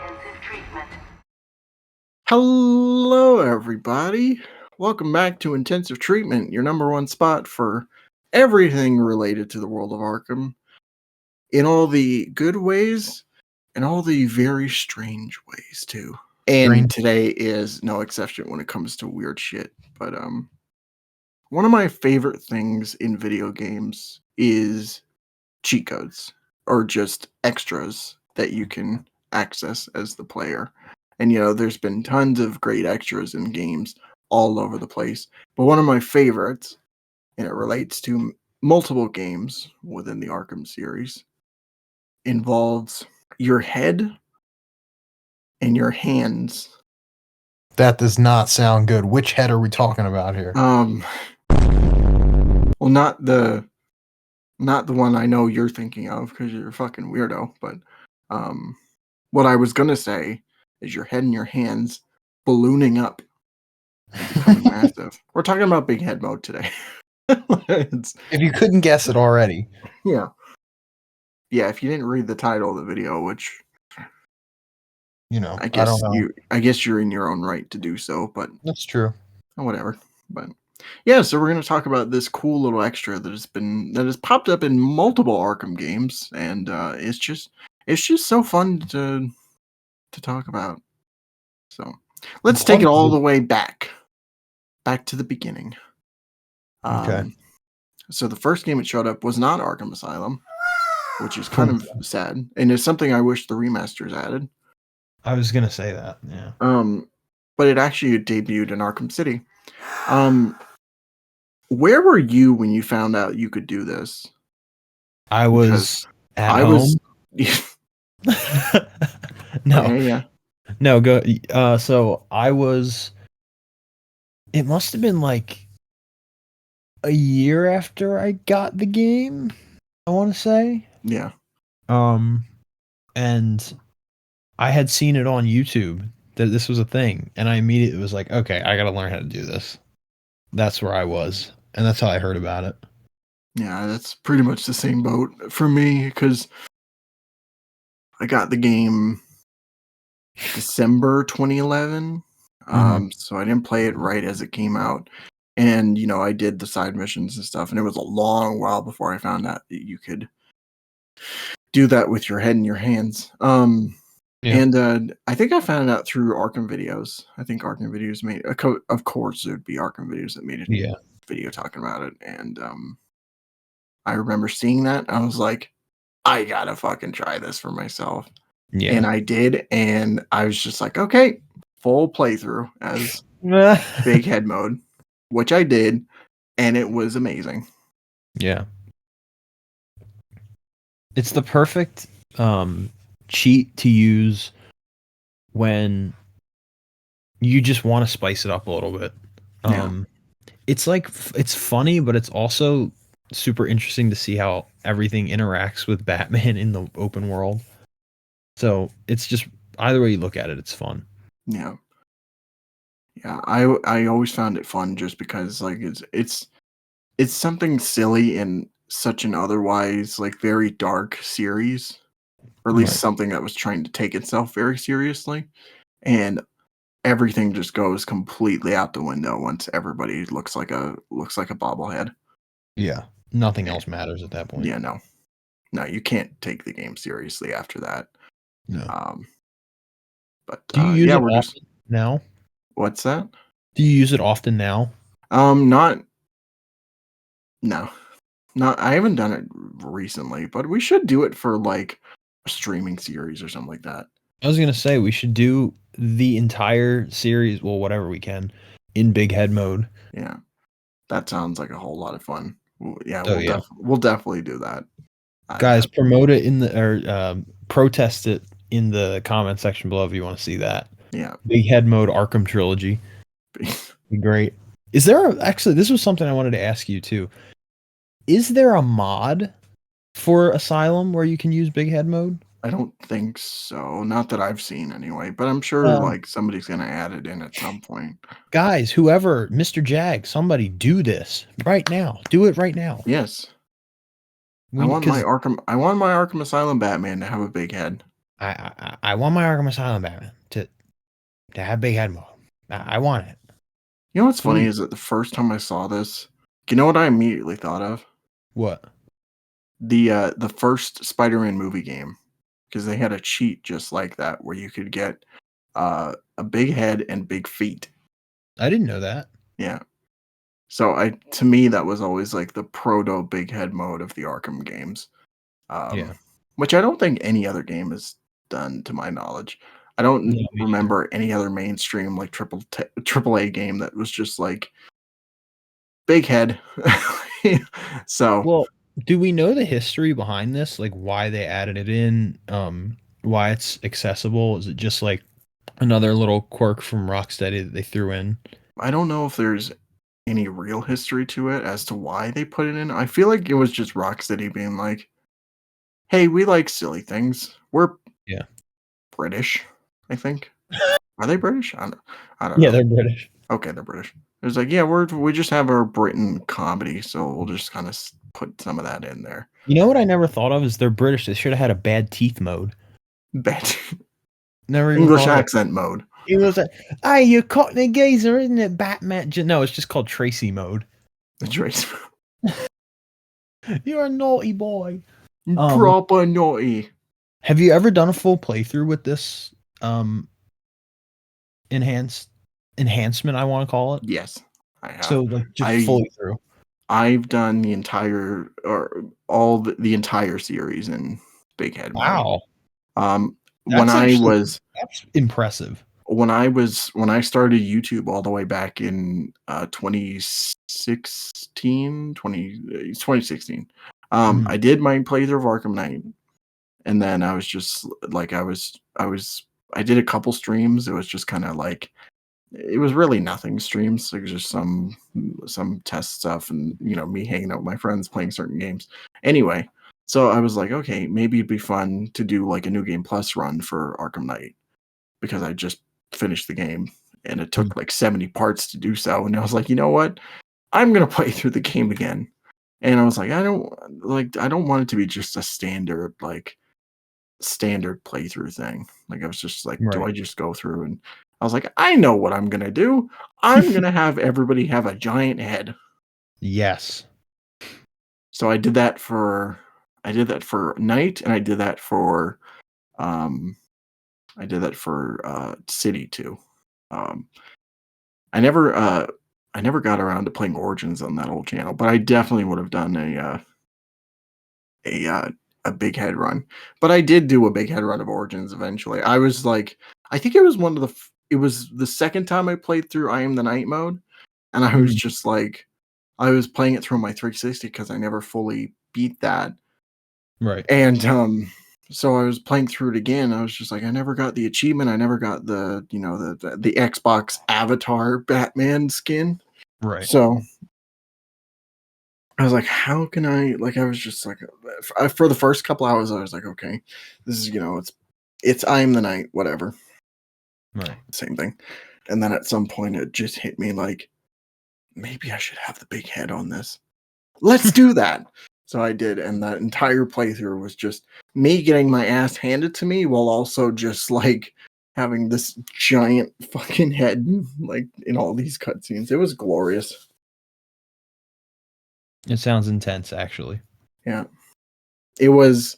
intensive treatment. Hello, everybody. Welcome back to Intensive Treatment, your number one spot for everything related to the world of Arkham, in all the good ways and all the very strange ways too. And today is no exception when it comes to weird shit. But one of my favorite things in video games is cheat codes or just extras that you can access as the player. And there's been tons of great extras in games all over the place. But one of my favorites, and it relates to multiple games within the Arkham series, involves your head and your hands. That does not sound good. Which head are we talking about here? Well, not the one I know you're thinking of because you're a fucking weirdo, but what I was gonna say is your head and your hands ballooning up and becoming massive. We're talking about big head mode today. If you couldn't guess it already. Yeah, if you didn't read the title of the video, which I guess you're in your own right to do so, but that's true. Whatever. But yeah, so we're going to talk about this cool little extra that has popped up in multiple Arkham games, and it's just so fun to talk about. So let's take it all the way back to the beginning. Okay. So the first game it showed up was not Arkham Asylum, which is kind of sad, and it's something I wish the remasters added. I was gonna say that, yeah. But it actually debuted in Arkham City. Where were you when you found out you could do this? I was at home. No. Yeah. No, go. So I was. It must have been like a year after I got the game, I want to say. Yeah. And I had seen it on YouTube that this was a thing, and I immediately was like, okay, I got to learn how to do this. That's where I was, and that's how I heard about it. Yeah, that's pretty much the same boat for me, because I got the game December 2011, so I didn't play it right as it came out. And, I did the side missions and stuff, and it was a long while before I found out that you could do that with your head and your hands. And I think I found out through Arkham videos. I think Arkham videos made, of course, it would be Arkham videos that made a video talking about it. And I remember seeing that. I was like, I gotta fucking try this for myself. Yeah. And I did, and I was just like, okay, full playthrough as big head mode, which I did, and it was amazing. Yeah. It's the perfect cheat to use when you just want to spice it up a little bit. It's like, it's funny, but it's also super interesting to see how everything interacts with Batman in the open world. So it's just, either way you look at it, it's fun. Yeah. I always found it fun just because like it's something silly in such an otherwise like very dark series, or at least something that was trying to take itself very seriously, and everything just goes completely out the window once everybody looks like a bobblehead. Yeah, nothing else matters at that point. Yeah, no, you can't take the game seriously after that. No. But do you use it often now? What's that? Do you use it often now? No. I haven't done it recently, but we should do it for like a streaming series or something like that. I was gonna say we should do the entire series, well, whatever we can, in big head mode. Yeah, that sounds like a whole lot of fun. Yeah, we'll definitely do that. Guys, promote it protest it in the comment section below if you want to see that. Yeah, big head mode Arkham trilogy. Be great. Is there actually? This was something I wanted to ask you too. Is there a mod for Asylum where you can use big head mode? I don't think so. Not that I've seen anyway, but I'm sure like somebody's going to add it in at some point. Guys, whoever, Mr. Jag, somebody do this right now. Do it right now. Yes. I want my Arkham Asylum Batman to have a big head. I want my Arkham Asylum Batman to have big head mode. I want it. You know what's funny Please. is that the first time I saw this, you know what I immediately thought of? What? The first Spider-Man movie game, because they had a cheat just like that where you could get a big head and big feet. I didn't know that. Yeah. So to me that was always like the proto big head mode of the Arkham games. Yeah. Which I don't think any other game has done to my knowledge. I don't No, me neither. remember any other mainstream like triple A game that was just like big head. So Well, do we know the history behind this? Like why they added it in? Why it's accessible? Is it just like another little quirk from Rocksteady that they threw in? I don't know if there's any real history to it as to why they put it in. I feel like it was just Rocksteady being like, "Hey, we like silly things. We're Yeah. British, I think. Are they British? I don't Yeah, know. they're British. Okay, they're British. It was like, yeah, we just have our Britain comedy, so we'll just kind of put some of that in there. You know what I never thought of is they're British. They should have had a bad teeth mode. Bet Never even English thought of it. accent mode. It was like, hey, you Cockney geezer, isn't it, Batman? No, it's just called Tracy mode. The trace You're a naughty boy. Um, proper naughty. have you ever done a full playthrough with this um enhancement? I want to call it. Yes, I So have. like just I fully through. I've done the entire or all the entire series in big head mode. Wow, Um, when that's I actually was that's impressive. when I started YouTube all the way back in 2016, 2016, Mhm. I did my playthrough of Arkham Knight, and then I was just like I did a couple streams. It was just kind of like it was really nothing streams. Like just some test stuff, and me hanging out with my friends playing certain games. Anyway, so I was like, okay, maybe it'd be fun to do like a new game plus run for Arkham Knight because I just finished the game and it Mm. took like 70 parts to do so. And I was like, you know what? I'm gonna play through the game again. And I was like, I don't want it to be just a standard playthrough thing. Like I was just like, do Right. I just go through and I was like, I know what I'm gonna do. I'm gonna have everybody have a giant head. Yes. So I did that for Night and um I did that for City too. Um I never I never got around to playing Origins on that old channel, but I definitely would have done a uh, a big head run. But I did do a big head run of Origins eventually. I was like, I think it was it was the second time I played through I Am the Night mode, and I was Mhm. just like, I was playing it through my 360 because I never fully beat that, Right. and so I was playing through it again. I was just like, I never got the achievement. I never got the Xbox Avatar Batman skin. Right. So I was like, how can I? Like, I was just like, for the first couple hours, I was like, okay, this is it's I Am the Night, whatever, Right. same thing. And then at some point, it just hit me like, maybe I should have the big head on this. Let's do that. So I did, and that entire playthrough was just me getting my ass handed to me while also just like having this giant fucking head like in all these cutscenes. It was glorious. It sounds intense, actually. Yeah, it was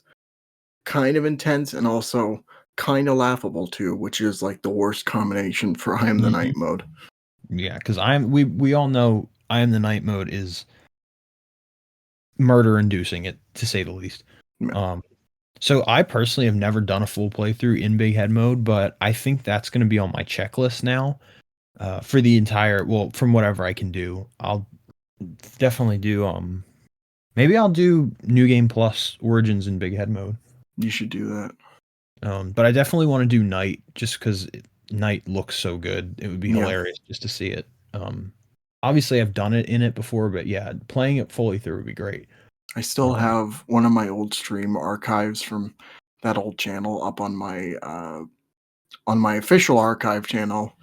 kind of intense and also kind of laughable too, which is like the worst combination for I Am the Mhm. Night mode. Yeah, because we all know I Am the Night mode is murder inducing it to say the least. Yeah, Um, so I personally have never done a full playthrough in big head mode, but I think that's going to be on my checklist now. For the entire, well, from whatever I can do, I'll definitely do. Maybe I'll do New Game Plus Origins in big head mode. you should do that. But I definitely want to do Night just because Night looks so good. It would be Yeah, hilarious just to see it. Obviously I've done it in it before, but yeah, playing it fully through would be great. I still Um, have one of my old stream archives from that old channel up on my official archive channel,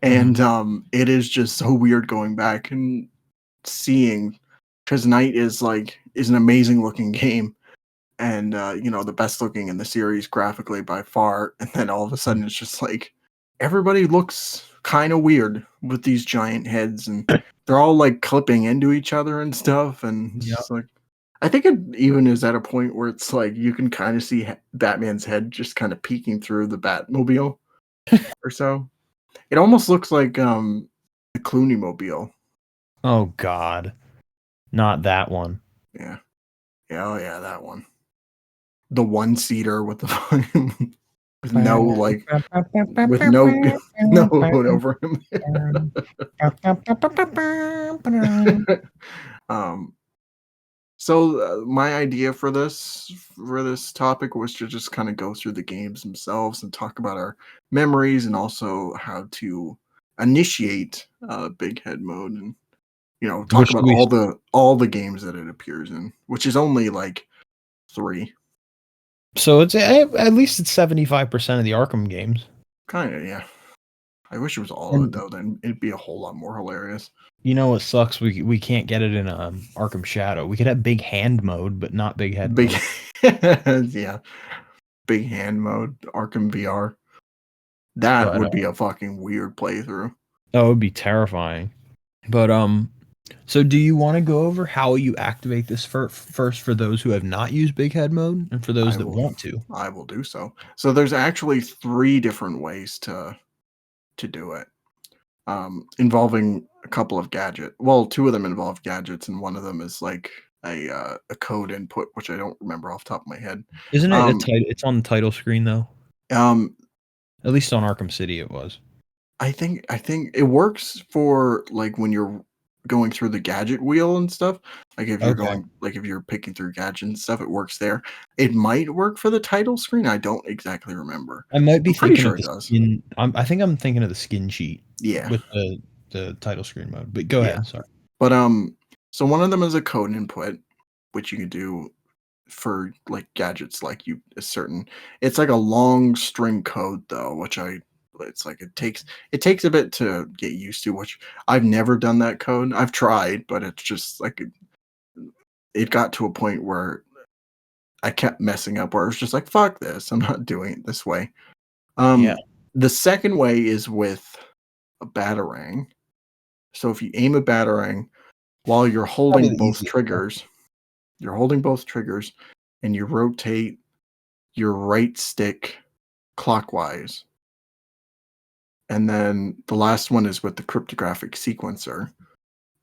mhm. and it is just so weird going back and seeing because Night is an amazing looking game, and the best looking in the series graphically by far. And then all of a sudden, it's just like everybody looks kind of weird with these giant heads, and they're all like clipping into each other and stuff. And it's Yeah. just like, I think it even is at a point where it's like you can kind of see Batman's head just kind of peeking through the Batmobile or so. It almost looks like the Clooney mobile. Oh God, not that one. Yeah. Yeah, oh yeah, that one. The one-seater with the with no, like with no no hood over him. Um, so, my idea for this topic was to just kinda go through the games themselves and talk about our memories and also how to initiate, big head mode and, talk Which do about we? all the games that it appears in, which is only, like, 3. So it's at least it's 75% of the Arkham games. Kinda, yeah. I wish it was all of it And though, then it'd be a whole lot more hilarious. you know what sucks? We can't get it in Arkham Shadow. We could have big hand mode, but not big head Big mode. yeah, big hand mode, Arkham VR. That But would be a fucking weird playthrough. that would be terrifying. But so do you want to go over how you activate this first for those who have not used big head mode and for those I that will want to? I will do so. So there's actually 3 different ways to do it, involving a couple of 2 of them involve gadgets, and one of them is like a code input, which I don't remember off the top of my head. Isn't it Um, it's on the title screen though? um, At least on Arkham City it was. I think it works for, like, when you're going through the gadget wheel and stuff. Okay. If you're picking through gadgets and stuff, it works there. It might work for the title screen, I don't exactly remember. I might be I'm pretty thinking of sure it the does. skin. I think I'm thinking of the skin sheet Yeah, with the title screen mode. But go yeah. ahead. Sorry. But, so one of them is a code input, which you can do for, like, gadgets, like, it's like a long string code, though, which it's like it takes a bit to get used to, which I've never done that code. I've tried, but it's just, like, it got to a point where I kept messing up, where I was just like, "Fuck this, I'm not doing it this way." Yeah. The second way is with a batarang. So if you aim a batarang while Probably the easiest one. you're holding both triggers, and you rotate your right stick clockwise. And then the last one is with the cryptographic sequencer.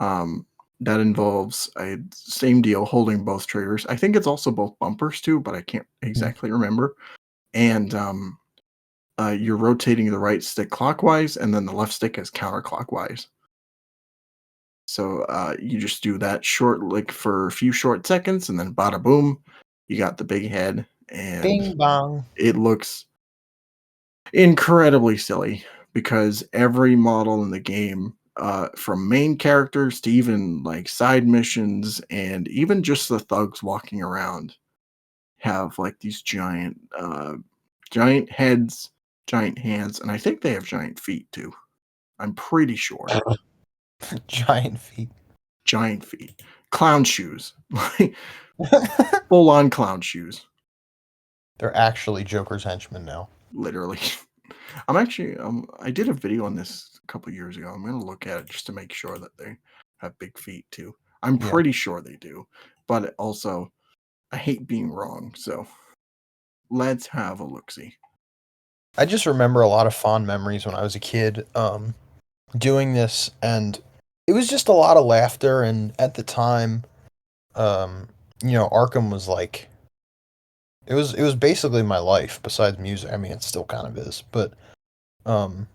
Um, that involves a same deal, holding both triggers. I think it's also both bumpers too, but I can't Mhm. exactly remember. And you're rotating the right stick clockwise, and then the left stick is counterclockwise. So you just do that short, like for a few short seconds, and then bada boom, you got the big head, and Bing bong. it looks incredibly silly because every model in the game, from main characters to even like side missions and even just the thugs walking around, have like these giant heads, giant hands, and I think they have giant feet too. I'm pretty sure. Giant feet. Giant feet. Clown shoes. Like full on clown shoes. They're actually Joker's henchmen now. Literally. I did a video on this a couple years ago. I'm gonna look at it just to make sure that they have big feet too. I'm Yeah. pretty sure they do. But also I hate being wrong, so let's have a look-see. I just remember a lot of fond memories when I was a kid, doing this, and it was just a lot of laughter. And at the time, um, Arkham was like it was basically my life besides music. I mean, it still kind of is, but um,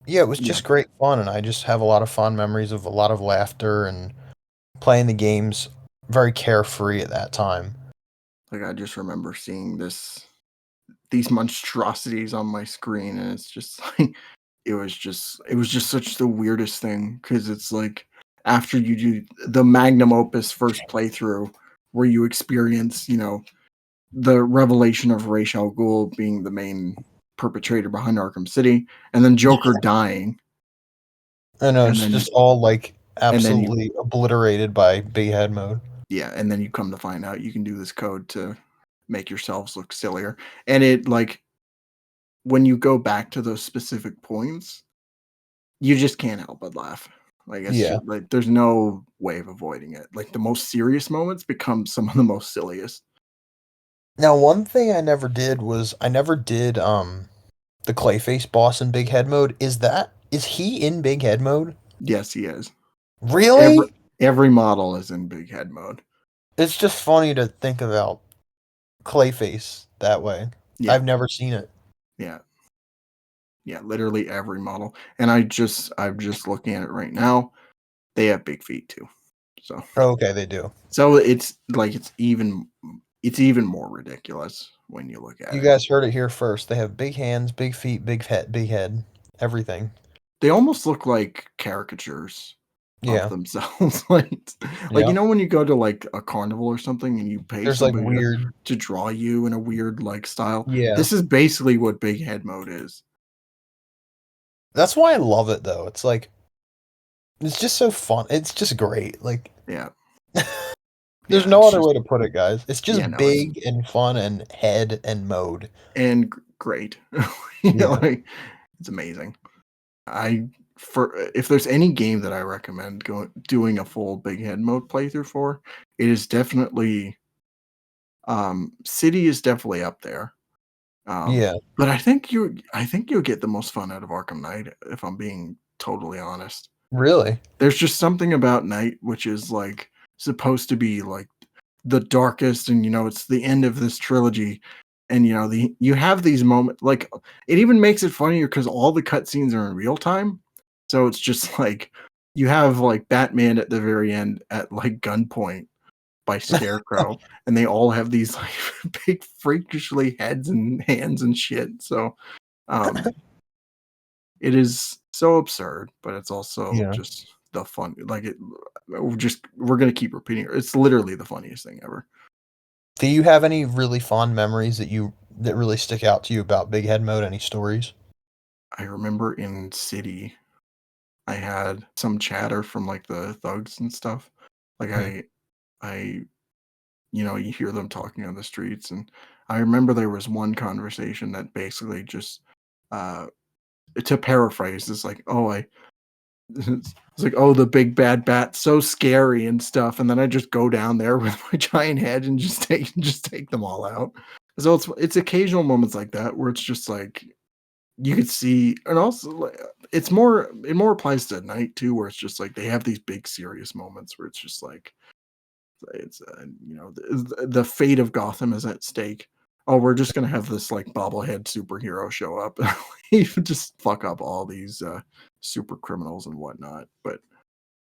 yeah, it was Yeah. just great fun, and I just have a lot of fond memories of a lot of laughter and playing the games very carefree at that time. Like I just remember seeing these monstrosities on my screen, and it's just like it was just such the weirdest thing, because it's like after you do the magnum opus first playthrough where you experience, the revelation of Ra's al Ghul being the main perpetrator behind Arkham City, and then Joker dying, I know and it's then just all like and then you absolutely obliterated by big head mode. Yeah, and then you come to find out you can do this code to make yourselves look sillier. And it like when you go back to those specific points, you just can't help but laugh. Like it's Yeah. just, like there's no way of avoiding it. Like the most serious moments become some of the most silliest. Now, one thing I never did was I never did the Clayface boss in Big Head mode. Is he in Big Head mode? Yes, he is. Every Really? every model is in big head mode. It's just funny to think about Clayface that way. Yeah, I've never seen it. yeah, yeah. Literally every model. And I'm just looking at it right now. They have big feet too. So Oh, okay, they do. so it's like it's even more ridiculous when you look at You it. guys heard it here first. They have big hands, big feet, big head, everything. They almost look like caricatures of Yeah, themselves. Like yeah. you know when you go to like a carnival or something and you pay There's like somebody weird. to draw you in a weird like style. Yeah, This is basically what big head mode is. that's why I love it though. It's like it's just so fun. It's just great. Like Yeah. there's Yeah, no it's other just way to put it, guys. It's yeah, just no, it's big and fun and head and mode. and great. You know, Yeah. like it's amazing. I for if there's any game that I recommend going doing a full big head mode playthrough for, it is definitely City is definitely up there. Yeah. But I think you'll get the most fun out of Arkham Knight if I'm being totally honest. Really? There's just something about Night which is like supposed to be like the darkest, and you know it's the end of this trilogy, and you know you have these moments like it even makes it funnier because all the cutscenes are in real time, so it's just like you have like Batman at the very end at like gunpoint by Scarecrow, and they all have these like big freakishly heads and hands and shit. So um it is so absurd, but it's also Yeah. just the fun. Like we're gonna keep repeating it. It's literally the funniest thing ever. Do you have any really fond memories that really stick out to you about Big Head Mode? Any stories? I remember in City, I had some chatter from like the thugs and stuff. Like Hmm. I, you know, you hear them talking on the streets, and I remember there was one conversation that basically just, uh, to paraphrase, is like, oh, it's like, oh, the big bad bat, so scary and stuff, and then I just go down there with my giant head and just take them all out. So it's occasional moments like that where it's just like you could see, and also like, it more applies to night too, where it's just like they have these big serious moments where it's just like it's you know the fate of Gotham is at stake. Oh, we're just gonna have this like bobblehead superhero show up and just fuck up all these super criminals and whatnot. But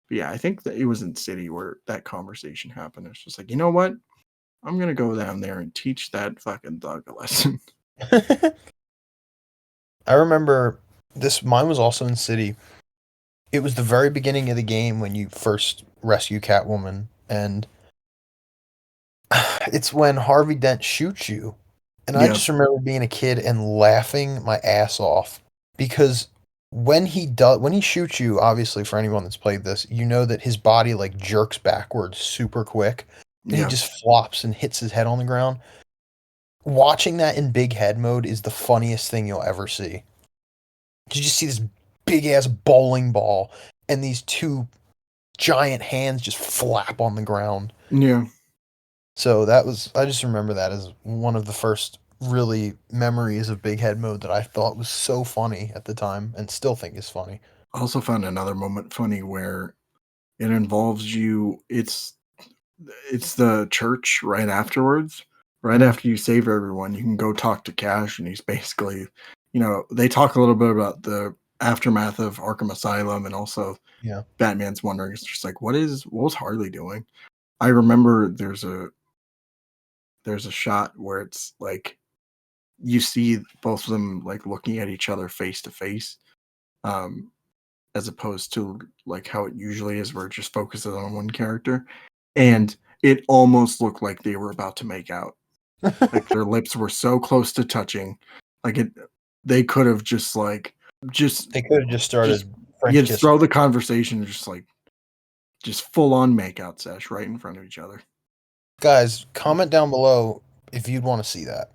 yeah, I think that it was in City where that conversation happened. It's just like, you know what? I'm gonna go down there and teach that fucking thug a lesson. I remember this. Mine was also in City. It was the very beginning of the game when you first rescue Catwoman, and it's when Harvey Dent shoots you. And I Yeah, just remember being a kid and laughing my ass off because when he shoots you, obviously for anyone that's played this, you know that his body like jerks backwards super quick and he yeah, just flops and hits his head on the ground. Watching that in big head mode is the funniest thing you'll ever see. You just see this big ass bowling ball and these two giant hands just flap on the ground. yeah. So I just remember that as one of the first really memories of Big Head Mode that I thought was so funny at the time and still think is funny. I also found another moment funny where it involves you. It's the church right afterwards. Right Mm, after you save everyone, you can go talk to Cash, and he's basically, you know, they talk a little bit about the aftermath of Arkham Asylum, and also yeah. Batman's wondering, it's just like, what was Harley doing? I remember there's a shot where it's like you see both of them like looking at each other face to face, um, as opposed to like how it usually is, where it just focuses on one character, and it almost looked like they were about to make out. Like their lips were so close to touching, like it. They could have just like just They could have just just started you French just kissing. throw the conversation, just like Just full on makeout sesh right in front of each other. Guys, comment down below if you'd want to see that.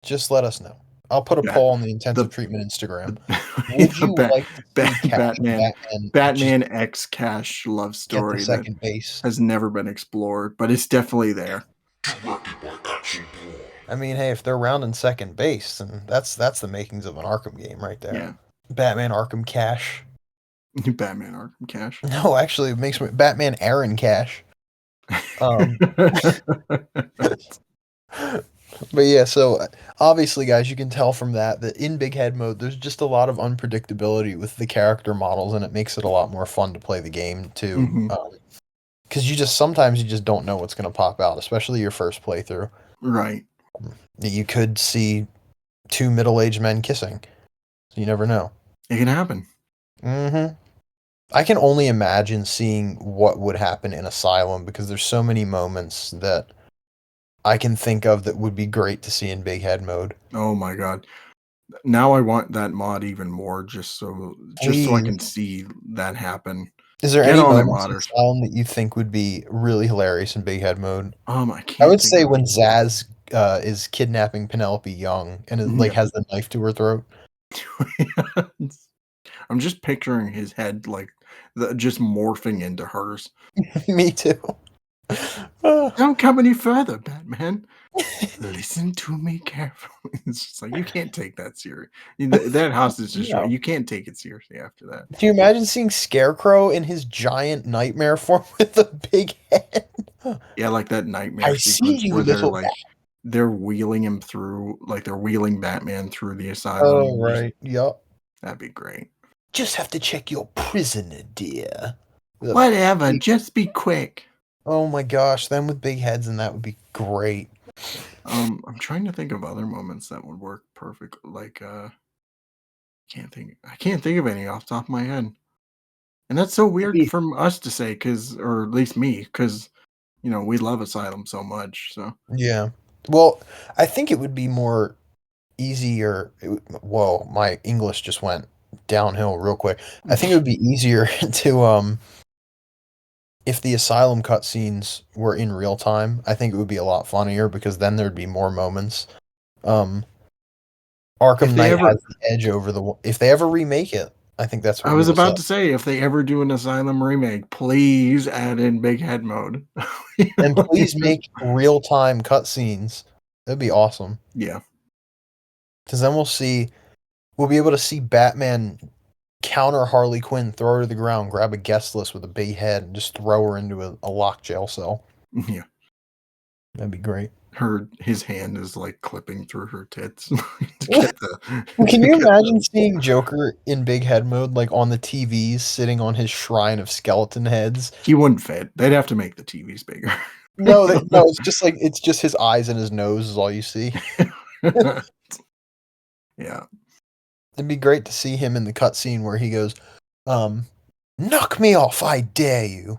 Just let us know. I'll put a Yeah, poll on the intensive the treatment Instagram. Would the you like to see Cash and Batman Batman just X Cash love get the story that second base? has never been explored, but it's definitely there. I mean, hey, if they're rounding second base, then that's the makings of an Arkham game right there. Yeah. Batman Arkham Cash. Batman Arkham Cash. No, actually, it makes me Batman Aaron Cash. But yeah, so obviously, guys, you can tell from that in Big Head mode, there's just a lot of unpredictability with the character models, and it makes it a lot more fun to play the game too. Mhm. Because sometimes you just don't know what's going to pop out, especially your first playthrough. Right. You could see two middle-aged men kissing. So you never know. It can happen. Mm-hmm. I can only imagine seeing what would happen in Asylum because there's so many moments that I can think of that would be great to see in Big Head mode. Oh my god. Now I want that mod even more just so I can see that happen. Is there Get any on it, moments in modders. Asylum that you think would be really hilarious in Big Head mode? I I can't would think say of when Zaz is kidnapping Penelope Young and Yeah. has the knife to her throat. I'm just picturing his head just morphing into hers. Me too. Don't come any further, Batman. Listen to me carefully. It's just like you can't take that serious. That hostage No. you can't take it seriously after that. Do you imagine seeing Scarecrow in his giant nightmare form with a big head? Yeah, like that nightmare I see sequence you, where little. they're wheeling him through, they're wheeling Batman through the asylum. Oh right, yup. That'd be great. Just have to check your prisoner, dear. Whatever, just be quick. Oh my gosh, them with big heads and that would be great. I'm trying to think of other moments that would work perfect. I can't think of any off the top of my head. And that's so weird from us to say, or at least me, because we love Asylum so much. So Yeah. Well, I think it would be more easier. Whoa, my English just went downhill real quick. I think it would be easier to if the Asylum cutscenes were in real time. I think it would be a lot funnier because then there'd be more moments. Arkham Knight has the edge over if they ever remake it. I think that's what I was we will about to say, if they ever do an Asylum remake, please add in Big Head mode. And please make real-time cutscenes. That'd be awesome. Yeah. Because then we'll be able to see Batman counter Harley Quinn, throw her to the ground, grab a guest list with a big head, and just throw her into a locked jail cell. Yeah. That'd be great. His hand is clipping through her tits. Can you imagine seeing Joker in big head mode, on the TVs, sitting on his shrine of skeleton heads? He wouldn't fit. They'd have to make the TVs bigger. No, it's just his eyes and his nose is all you see. Yeah. It'd be great to see him in the cutscene where he goes, knock me off, I dare you.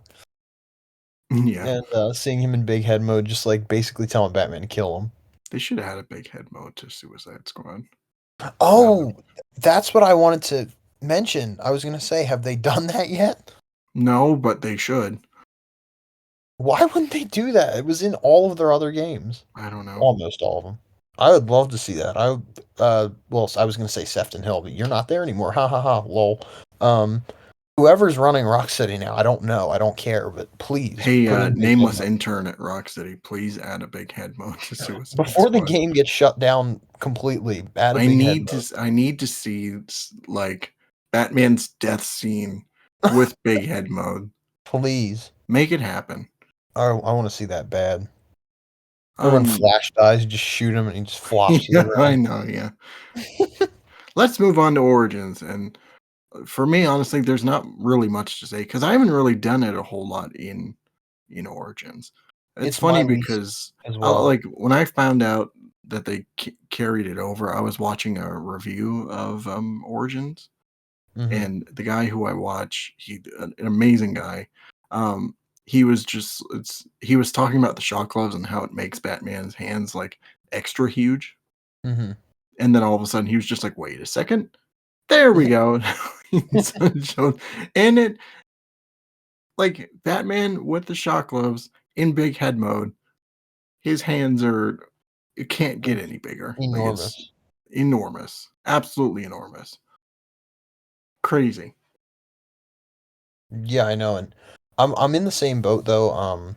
Yeah. And seeing him in big head mode, just basically telling Batman to kill him. They should have had a big head mode to Suicide Squad. Oh, that's what I wanted to mention. I was going to say, have they done that yet? No, but they should. Why wouldn't they do that? It was in all of their other games. I don't know. Almost all of them. I would love to see that. I was going to say Sefton Hill, but you're not there anymore. Ha ha ha. Lol. Whoever's running Rocksteady now, I don't know. I don't care, but please. Hey, nameless intern at Rocksteady, please add a big head mode to Suicide Before Squad. the game gets shut down completely, add a big head mode. I need to see Batman's death scene with big head mode. Please. Make it happen. I want to see that bad. Or when Flash dies, you just shoot him and he just flops. Yeah, I know, yeah. Let's move on to Origins. And for me, honestly, there's not really much to say because I haven't really done it a whole lot in Origins. It's funny because as well. when I found out that they carried it over, I was watching a review of Origins, and the guy who I watch, an amazing guy. He was talking about the shock gloves and how it makes Batman's hands extra huge. Mm-hmm. And then all of a sudden he was just like, wait a second. There we go. And like Batman with the shock gloves in big head mode. His hands are it can't get any bigger. Like it's Enormous. enormous, absolutely enormous, crazy. Yeah, I know, and I'm in the same boat though.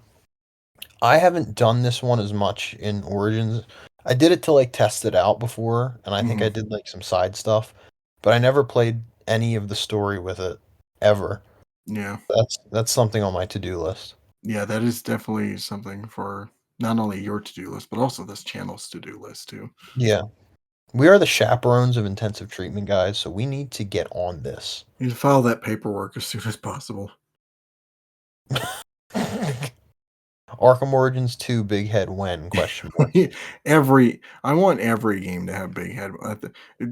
I haven't done this one as much in Origins. I did it to like test it out before, and I think Hmm. I did like some side stuff, but I never played any of the story with it ever. Yeah, That's something on my to-do list. yeah, that is definitely something for not only your to-do list, but also this channel's to-do list too. Yeah. We are the chaperones of intensive treatment, guys, so we need to get on this. You need to file that paperwork as soon as possible. Arkham Origins 2 Big Head when? Question mark. I want every game to have big head.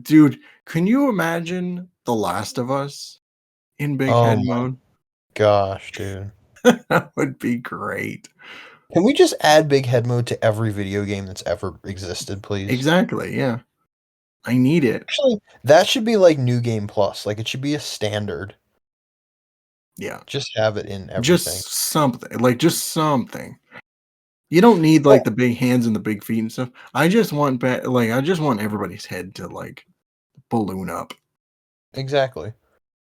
Dude, can you imagine The Last of Us in big Oh head my mode? gosh, dude. That would be great. Can we just add big head mode to every video game that's ever existed, please? Exactly. Yeah. I need it. Actually, that should be like New Game Plus. Like it should be a standard. Yeah. Just have it in everything. Just something. Like just something. You don't need Oh, like the big hands and the big feet and stuff. I just want I just want everybody's head to like balloon up. exactly.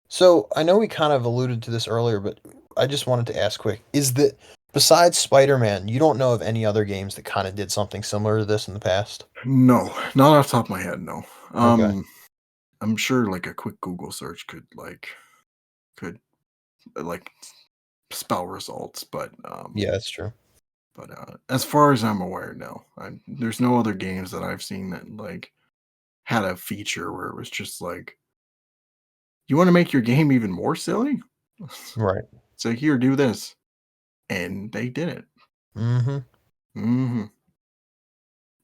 So I know we kind of alluded to this earlier, but I just wanted to ask quick, is that besides Spider-Man, you don't know of any other games that kind of did something similar to this in the past? No, not off the top of my head, no. Okay. I'm sure like a quick Google search could like spell results, Yeah, that's true. but as far as I'm aware, no. There's no other games that I've seen that like had a feature where it was just like, you want to make your game even more silly? Right. So here, do this, and they did it. Mm-hmm. Hmm.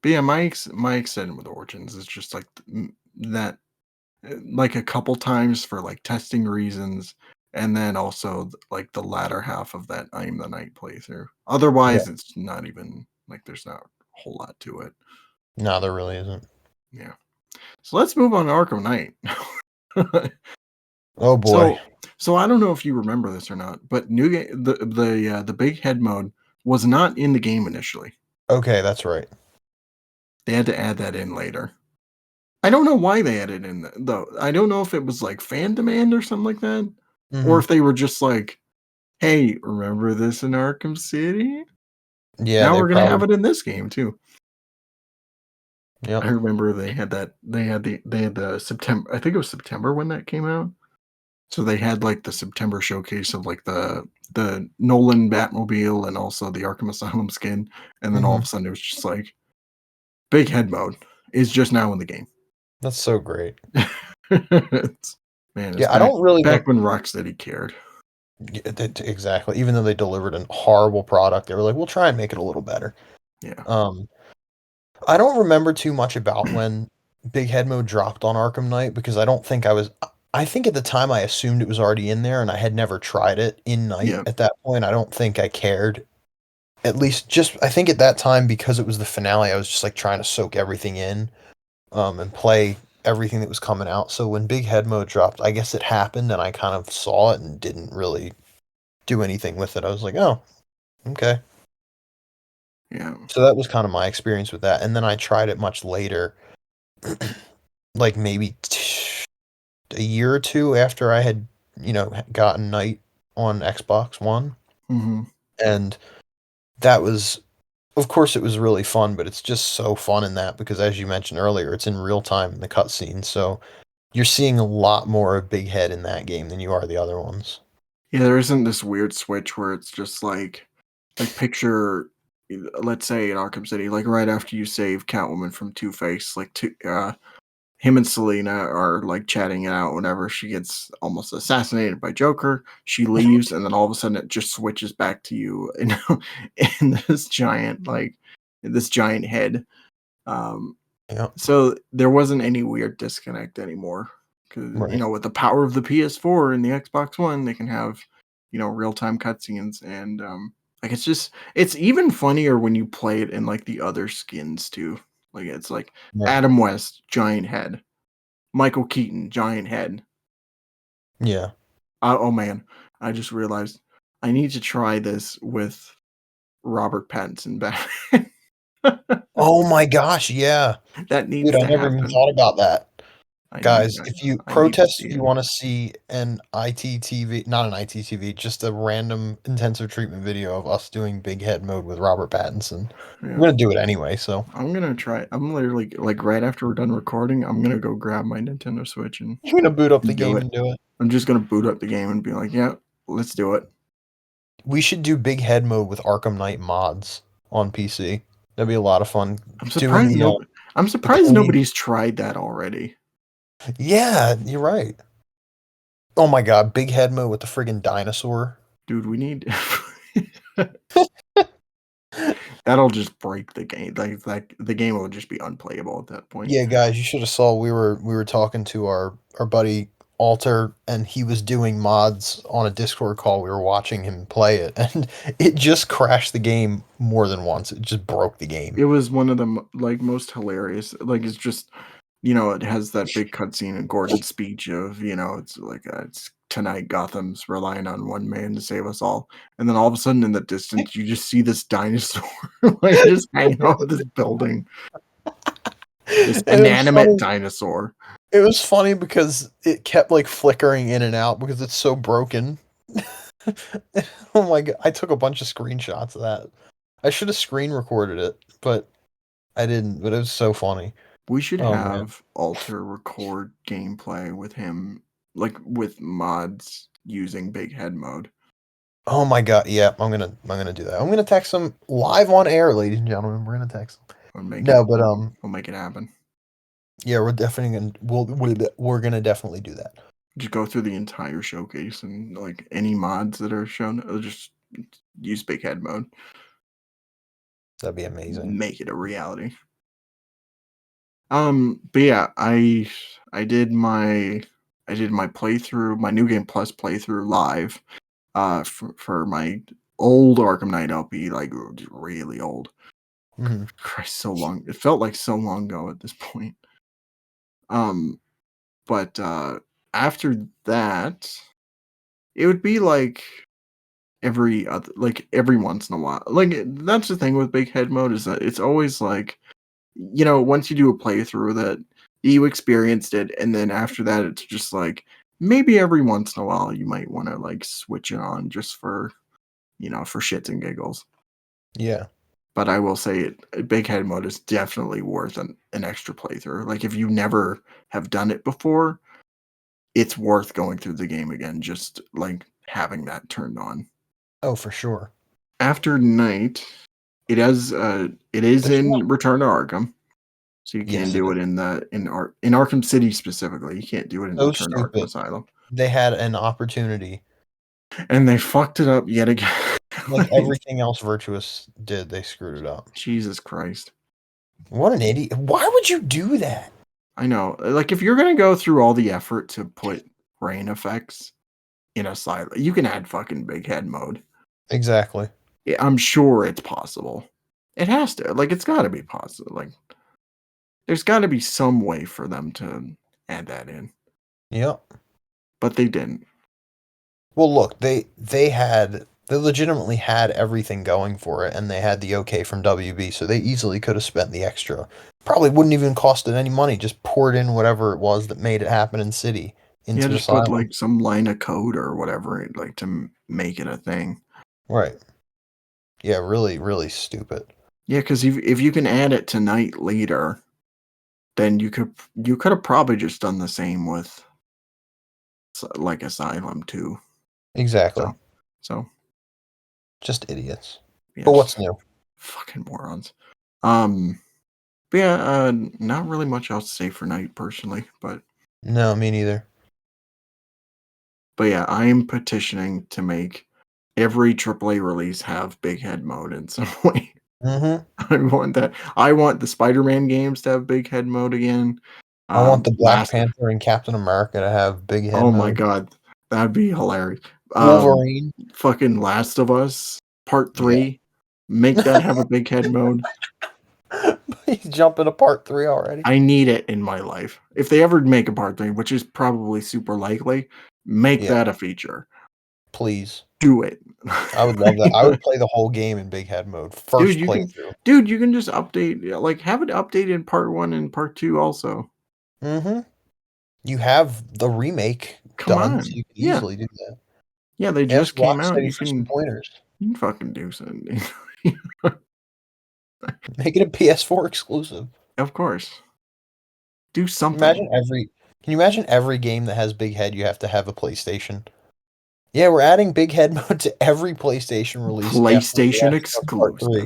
But yeah, my excitement with Origins is just like that, like a couple times for like testing reasons, and then also like the latter half of that I Am the Night playthrough. Yeah. Otherwise, it's not even like there's not a whole lot to it. No, there really isn't. Yeah. So let's move on to Arkham Knight. Oh boy. so so I don't know if you remember this or not, but new game the big head mode was not in the game initially. Okay, that's right. They had to add that in later. I don't know why they added in though. I don't know if it was like fan demand or something like that, or Mm-hmm. if they were just like, "Hey, remember this in Arkham City? Yeah, Now they we're gonna have probably. it in this game too." I Yep. remember they had that. They had the September. I think it was September when that came out. So they had like the September showcase of like the Nolan Batmobile and also the Arkham Asylum skin, and then all Mm-hmm. of a sudden it was just like big head mode is just now in the game. That's so great. It's, man, it's Yeah, I don't really back know. when Rocksteady cared. Yeah, exactly. Even though they delivered a horrible product, they were like, "We'll try and make it a little better." Yeah. Um, I don't remember too much about when Big Head Mode dropped on Arkham Knight because I don't think I was. I think at the time I assumed it was already in there, and I had never tried it in Night Yeah. at that point. I don't think I cared. At least, just I think at that time because it was the finale, I was just like trying to soak everything in, and play everything that was coming out. So when Big Head Mode dropped, I guess it happened, and I kind of saw it and didn't really do anything with it. I was like, oh, okay. Yeah. So that was kind of my experience with that. And then I tried it much later, like maybe a year or two after I had, gotten Night on Xbox One. Hmm. And that was, of course, it was really fun, but it's just so fun in that because, as you mentioned earlier, it's in real time in the cutscene. So you're seeing a lot more of Big Head in that game than you are the other ones. Yeah, there isn't this weird switch where it's just like picture, let's say in Arkham City, like right after you save Catwoman from Two Face, like him and Selena are like chatting it out whenever she gets almost assassinated by Joker. She leaves, and then all of a sudden it just switches back to you in this giant head. Um, Yeah, so there wasn't any weird disconnect anymore because right. with the power of the PS4 and the Xbox One, they can have real time cutscenes and like it's even funnier when you play it in like the other skins too. Like it's like Right. Adam West, giant head. Michael Keaton, giant head. Yeah. Oh man, I just realized I need to try this with Robert Pattinson Batman. Oh my gosh, yeah. That Dude, needs I to never even happen. thought about that. I need Guys, that. if you I need to protest see if it. you wanna see an ITTV, not an ITTV, just a random intensive treatment video of us doing big head mode with Robert Pattinson. Yeah. We're gonna do it anyway, so I'm gonna try. I'm literally like right after we're done recording, I'm gonna go grab my Nintendo Switch you're gonna boot up the and do game it. and do it. I'm just gonna boot up the game and be like, yeah, let's do it. We should do big head mode with Arkham Knight mods on PC. That'd be a lot of fun. I'm Doing surprised I'm the surprised pony. nobody's tried that already. Yeah, you're right. Oh my god, big head mode with the friggin' dinosaur. Dude, we need that'll just break the game. Like the game will just be unplayable at that point. Yeah, guys, you should have saw we were talking to our buddy Alter, and he was doing mods on a Discord call. We were watching him play it, and it just crashed the game more than once. It just broke the game. It was one of the like most hilarious. Like it's just it has that big cutscene in Gordon's speech of it's like it's tonight Gotham's relying on one man to save us all, and then all of a sudden in the distance you just see this dinosaur like just hanging off this building, this And it was inanimate funny. dinosaur. It was funny because it kept like flickering in and out because it's so broken. Oh my god, I took a bunch of screenshots of that. I should have screen recorded it, but I didn't. But it was so funny. We should Oh man. have Alter record gameplay with him, like with mods using big head mode. Oh my god, yeah, I'm gonna do that. I'm gonna text him live on air, ladies and gentlemen. We're gonna text him. We'll make No, it. but We'll make it happen. yeah, we're definitely gonna we're gonna definitely do that. Just go through the entire showcase and like any mods that are shown, just use big head mode. That'd be amazing. Make it a reality. But yeah, I did my playthrough, my New Game Plus playthrough live, for my old Arkham Knight LP, like really old. Hmm. Christ, so long. It felt like so long ago at this point. But after that, it would be like every once in a while. Like that's the thing with big head mode is that it's always like once you do a playthrough that you experienced it, and then after that, it's just like maybe every once in a while you might want to like switch it on just for for shits and giggles. Yeah. But I will say big head mode is definitely worth an extra playthrough. Like if you never have done it before, it's worth going through the game again, just like having that turned on. Oh, for sure. After night, it is There's in Return to Arkham. So you yes, can it do is. it in Arkham City specifically. You can't do it in So Return to Arkham stupid. Asylum. They had an opportunity. And they fucked it up yet again. Like everything else Virtuous did, they screwed it up. Jesus Christ. What an idiot. Why would you do that? I know. Like if you're gonna go through all the effort to put rain effects in Asylum, you can add fucking big head mode. Exactly. Yeah, I'm sure it's possible. It has to. Like it's gotta be possible. Like there's gotta be some way for them to add that in. Yep. But they didn't. Well, look, they legitimately had everything going for it, and they had the okay from WB, so they easily could have spent the extra. Probably wouldn't even cost it any money. Just poured in whatever it was that made it happen in City Yeah, into just put Asylum. like some line of code or whatever, like to make it a thing. Right. Yeah, really, really stupid. Yeah, because if you can add it tonight later, then you could have probably just done the same with like Asylum too. Exactly. So Just idiots. yeah, But what's just new? fucking morons. But yeah, not really much else to say for night personally, but No, me neither. yeah, I am petitioning to make every AAA release have big head mode in some way. Mm-hmm. I want that. I want the Spider-Man games to have big head mode again. I want the Black Last. Panther and Captain America to have big head Oh my mode. god, that'd be hilarious. Wolverine. Fucking Last of Us Part Yeah. 3. Make that have a big head mode. He's jumping to part 3 already. I need it in my life. If they ever make a Part 3, which is probably super likely, make Yeah. that a feature. Please. Do it. I would love that. I would play the whole game in big head mode. Dude, First you can playthrough. dude, you can just update like, have it updated in part 1 and part 2 also. Mhm. You have the remake Come done, so on. you can Yeah. easily do that. Yeah, they Ask just came out. Rocksteady for some pointers. You can fucking do something. Make it a PS4 exclusive. Of course. Do Imagine something. can you imagine every game that has big head you have to have a PlayStation? Yeah, we're adding big head mode to every PlayStation release after The PlayStation Last of Us Part exclusive.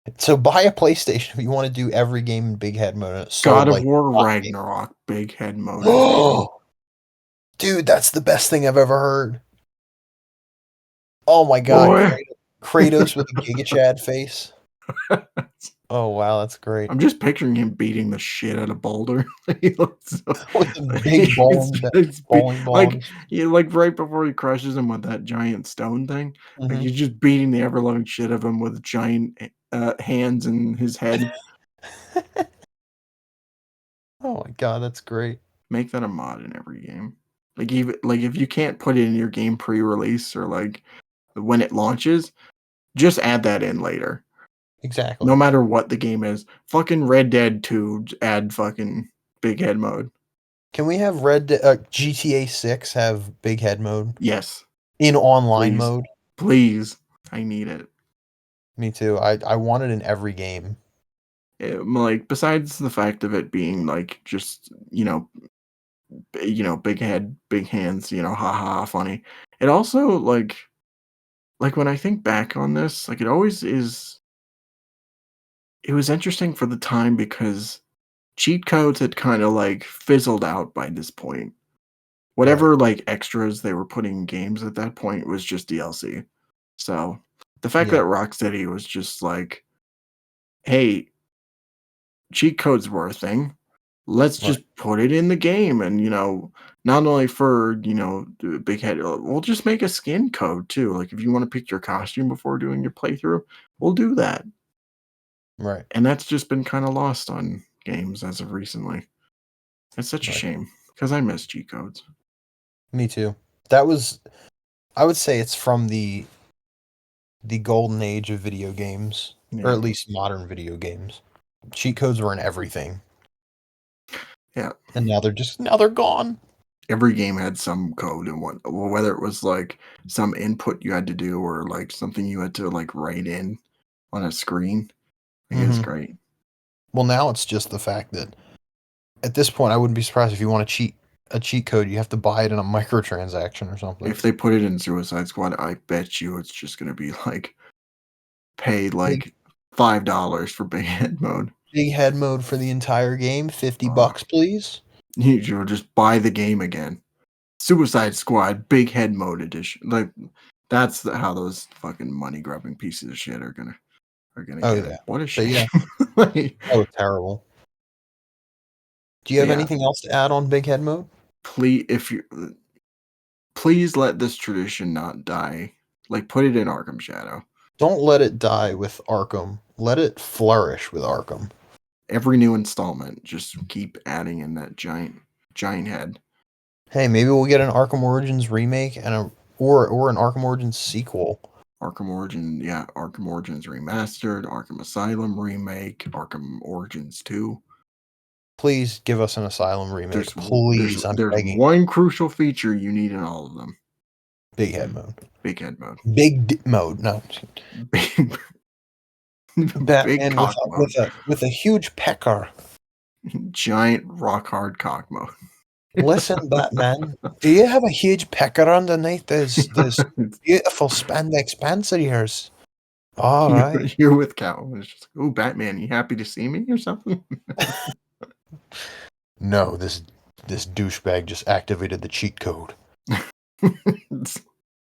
3. So buy a PlayStation if you want to do every game in big head mode and it's God sold of like War hotcakes. Ragnarok Big Head Mode Edition. Dude, that's the best thing I've ever heard. Oh my god, Boy. Kratos with a Giga Chad face. Oh wow, that's great. I'm just picturing him beating the shit out of Boulder. He looks so With a big bowling ball. like, yeah, like right before he crushes him with that giant stone thing, like Mhm. he's just beating the ever loving shit of him with giant hands in his head. Oh my god, that's great. Make that a mod in every game. Like even like if you can't put it in your game pre-release or like when it launches, just add that in later. Exactly. No matter what the game is. Fucking Red Dead 2 add fucking big head mode. Can we have GTA 6 have big head mode Yes, in online please. mode? Please. I need it. Me too. I want it in every game. Like besides the fact of it being like just, big head, big hands, haha, funny. It also like when I think back on this, like it was interesting for the time because cheat codes had kind of like fizzled out by this point. Right. Whatever like extras they were putting in games at that point was just DLC. So the fact that Yeah. Rocksteady was just like, hey, cheat codes were a thing. Let's Right. just put it in the game. And, not only for, the big head, we'll just make a skin code too. Like if you want to pick your costume before doing your playthrough, we'll do that. Right. And that's just been kind of lost on games as of recently. It's such a Right. shame because I miss cheat codes. Me too. That was I would say it's from the golden age of video games, or Yeah. at least modern video games. Cheat codes were in everything, Yeah. and now they're gone. Every game had some code in one, whether it was like some input you had to do or like something you had to like write in on a screen. Like it's Mhm. great. Well, now it's just the fact that at this point, I wouldn't be surprised if you want to cheat a cheat code, you have to buy it in a microtransaction or something. If they put it in Suicide Squad, I bet you it's just gonna be like pay Big like $5 for big head mode. big head mode for the entire game, 50 Uh, bucks, please. you'll just buy the game again. Suicide Squad Big Head Mode Edition. Like that's how those fucking money grubbing pieces of shit are gonna Oh get yeah. it. What a But shame. yeah, Like, that was terrible. Do you but have yeah, anything else to add on big head mode? please let this tradition not die. Like put it in Arkham Shadow. Don't let it die with Arkham. Let it flourish with Arkham. Every new installment, just keep adding in that giant head. Hey, maybe we'll get an Arkham Origins remake and or an Arkham Origins sequel. Arkham Origin, yeah, Arkham Origins Remastered, Arkham Asylum remake, Arkham Origins 2. Please give us an Asylum remake. There's there's Please, I'm there's begging. one crucial feature you need in all of them. Big head mode. Big head mode. Mode. No. Big, big Batman cock mode. with a huge pecker. Giant rock hard cock mode. Listen, Batman, do you have a huge pecker underneath this beautiful spandex pants of yours? All right. You're with Catwoman. It's just, oh, Batman, you happy to see me or something? No, this douchebag just activated the cheat code.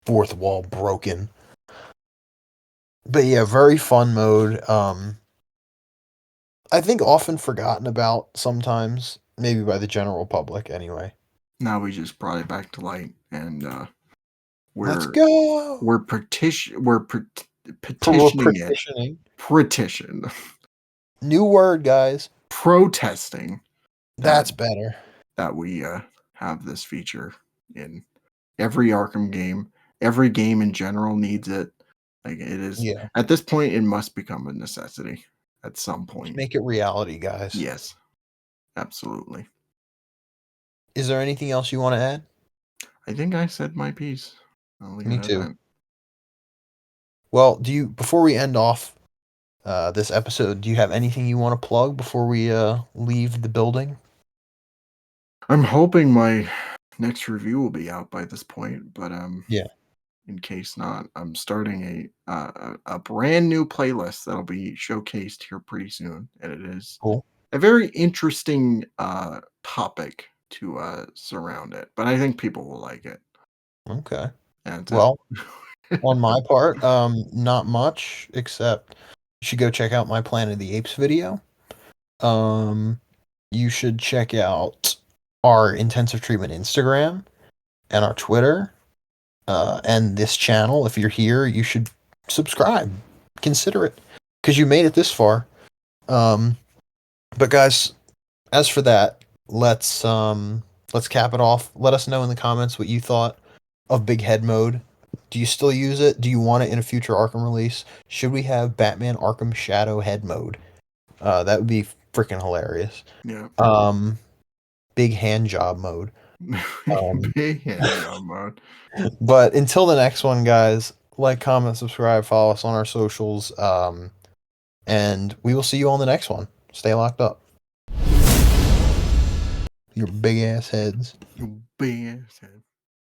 Fourth wall broken. But yeah, very fun mode. I think often forgotten about sometimes, maybe by the general public anyway. Now we just brought it back to light, and Let's we're go. we're We're petitioning it. petitioning. Petition. New word, guys. Protesting that That's better. that we have this feature in every Arkham game every game in general needs it. Like it is Yeah. at this point, it must become a necessity at some Just point. make it reality, guys. Yes, absolutely. Is there anything else you want to add? I think I said my piece. I'll leave Me it at too. that. Well, before we end off this episode, do you have anything you want to plug before we leave the building? I'm hoping my next review will be out by this point, but Yeah. in case not, I'm starting a brand new playlist that'll be showcased here pretty soon, and it is Cool. a very interesting topic to surround it. But I think people will like it. Okay. And Well, on my part, not much, except you should go check out my Planet of the Apes video. You should check out our intensive treatment Instagram and our Twitter, and this channel. If you're here, you should subscribe. Consider it, because you made it this far. But guys, as for that, let's cap it off. Let us know in the comments what you thought of Big Head Mode. Do you still use it? Do you want it in a future Arkham release? Should we have Batman Arkham Shadow Head Mode? That would be freaking hilarious. yeah. Big Hand Job Mode. Big hand job mode. But until the next one, guys, like, comment, subscribe, follow us on our socials, and we will see you on the next one. Stay locked up. Your big ass heads. You big ass head.